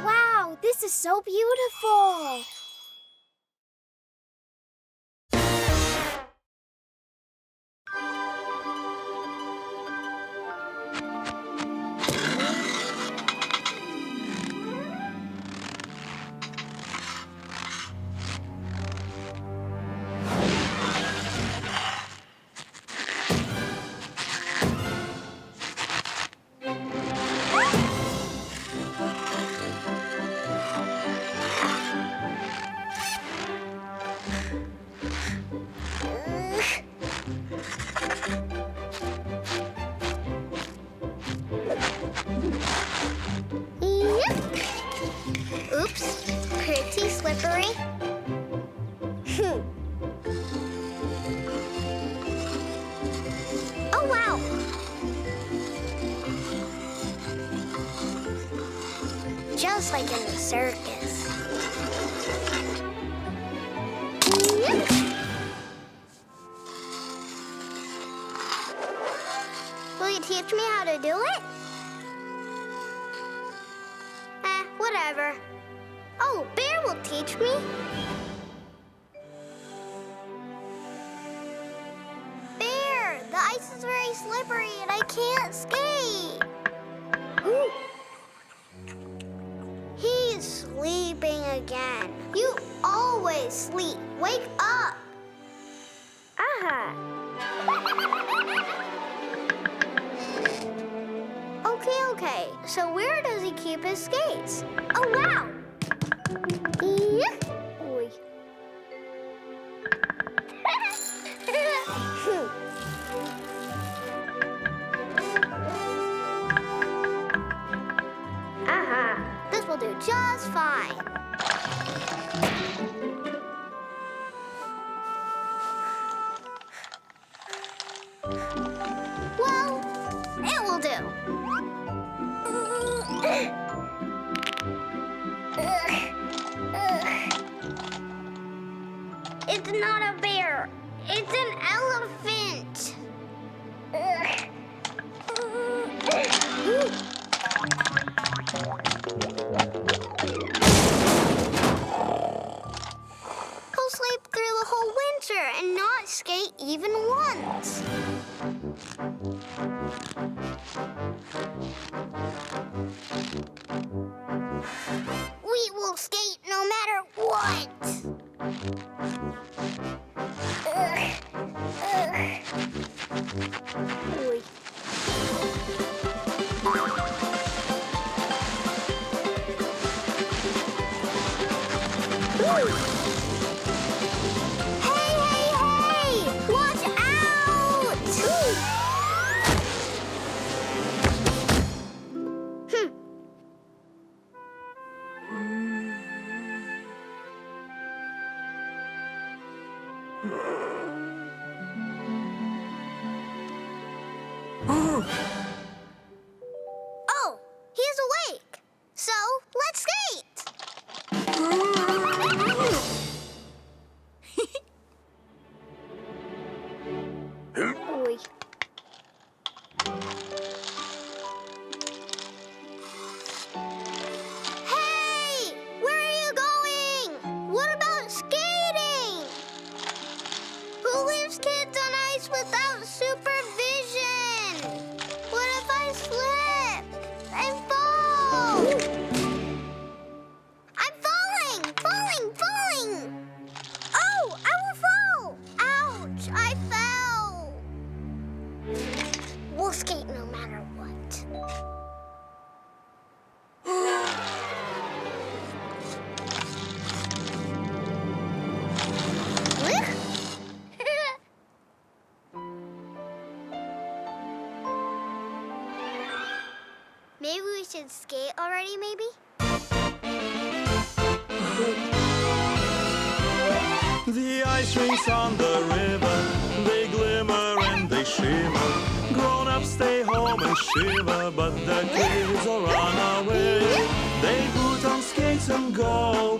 Wow, this is so beautiful. Oops, pretty slippery. Oh, wow. Just like in the circus. Will you teach me how to do it? Whatever. Oh, Bear will teach me. Bear, the ice is very slippery and I can't skate. Ooh. He's sleeping again. You always sleep. Wake up. Okay. So where does he keep his skates? Oh, wow. Oy. This will do just fine. Well, it will do. It's not a bear. It's an elephant. He'll sleep through the whole winter and not skate even once. We will skate no matter what. Hey! Watch out! Oh, he's awake. So, let's skate. Oy. Hey! Where are you going? What about skating? Who leaves kids on ice without supervision? What if I slip and fall? I'm falling! Oh, I will fall! Ouch, I fell! We'll skate no matter what. Maybe we should skate already, maybe? The ice rings on the river, they glimmer and they shimmer. Grown-ups stay home and shiver, but the kids all run away. They put on skates and go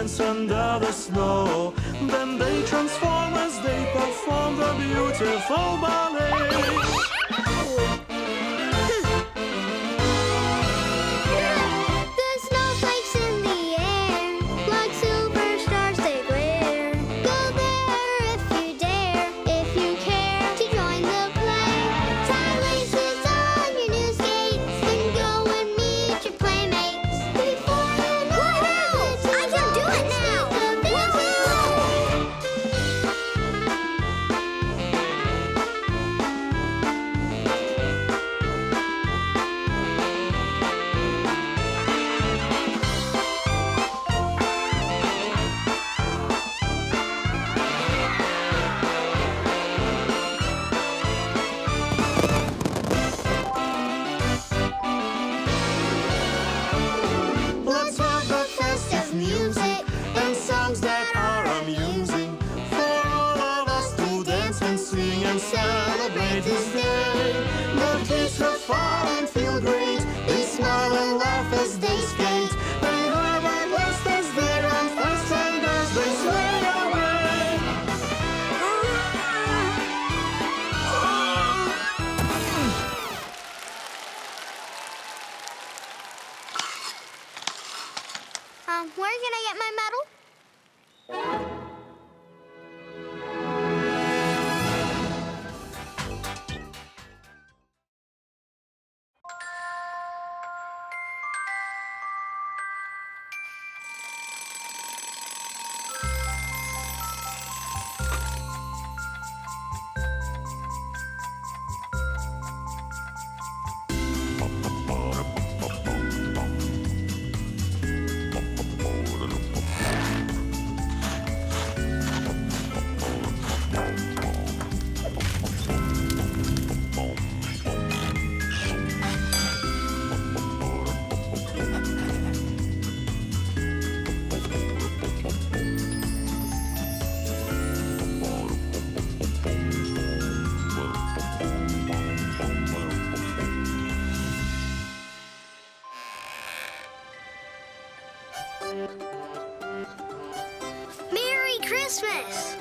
dance under the snow. Then they transform as they perform the beautiful ballet. The snowflakes in the air, like silver stars they glare. Go there if you dare, if you care to join the play. Tie laces on your new skates, then go and meet your playmates. Before you know it, I can do it now! Let's have the festive music and songs that are amusing for all of us to dance and sing and celebrate this day. The kids have fun and feel great. They smile and laugh as they skate. They have a blast as they run fast and as they sway away. Where can I get my medal? Merry Christmas!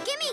Gimme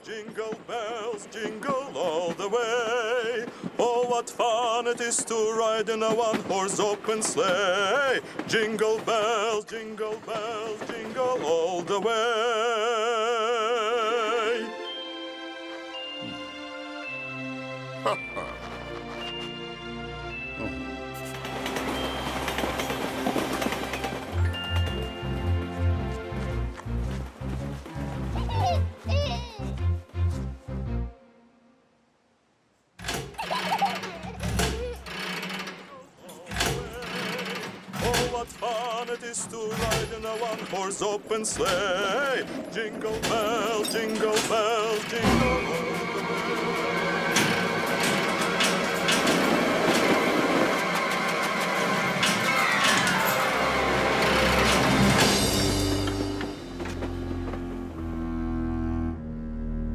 Jingle bells, jingle all the way. Oh, what fun it is to ride in a one-horse open sleigh. Jingle bells, jingle all the the way. Oh, what fun it is to ride in a one-horse open sleigh. Jingle bells, jingle bells, jingle all the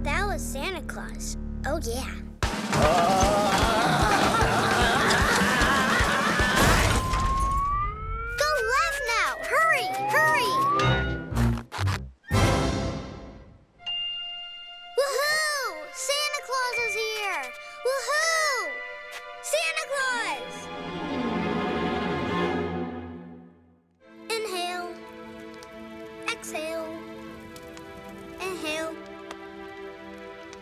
That was Santa Claus. Oh, yeah. Go left now! Hurry! Hurry! Woohoo! Santa Claus is here! Woohoo! Santa Claus! Inhale. Exhale. Inhale.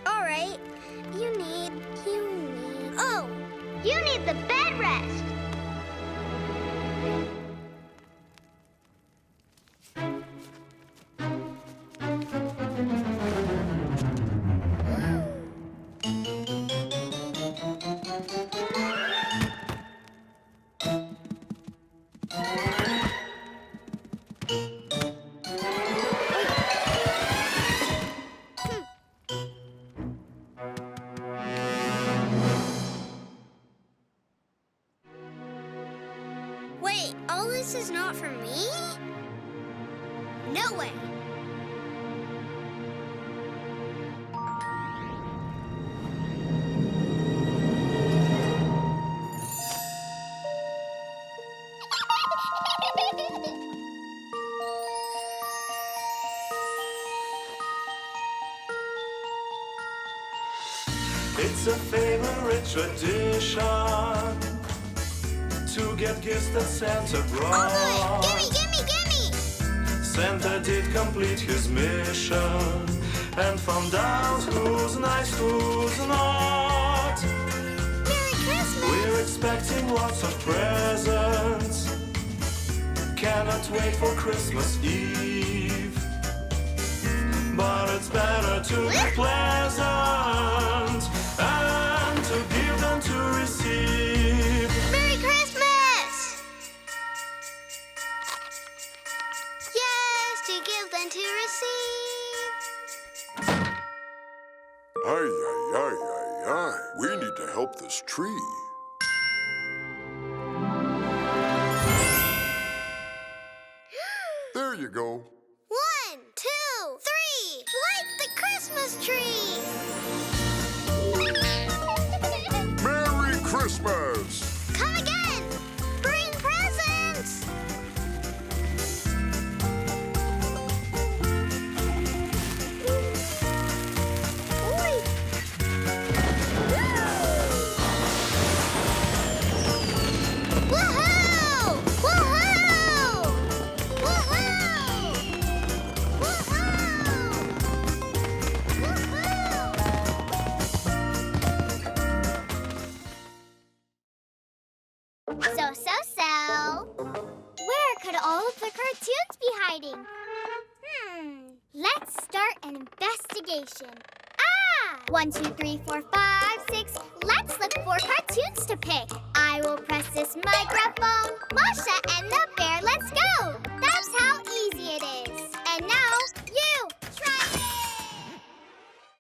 All right. You need. Oh! You need the bed rest! Wait, all this is not for me? No way! It's a favorite tradition to get gifts that Santa brought. I'll do it! Gimme! Santa did complete his mission and found out who's nice, who's not. Merry Christmas! We're expecting lots of presents. Cannot wait for Christmas Eve. But it's better to be pleasant and to give than to receive. Merry Christmas! Yes, to give than to receive. Ay, ay, ay, ay, ay. We need to help this tree. There you go. 1, 2, 3. Light the Christmas tree! Merry Christmas! Come again! Bring presents! Oi! Woohoo! Woohoo! Woohoo! So. Where could all of the cartoons be hiding? Let's start an investigation. 1, 2, 3, 4, 5, 6. Let's look for cartoons to pick. I will press this microphone.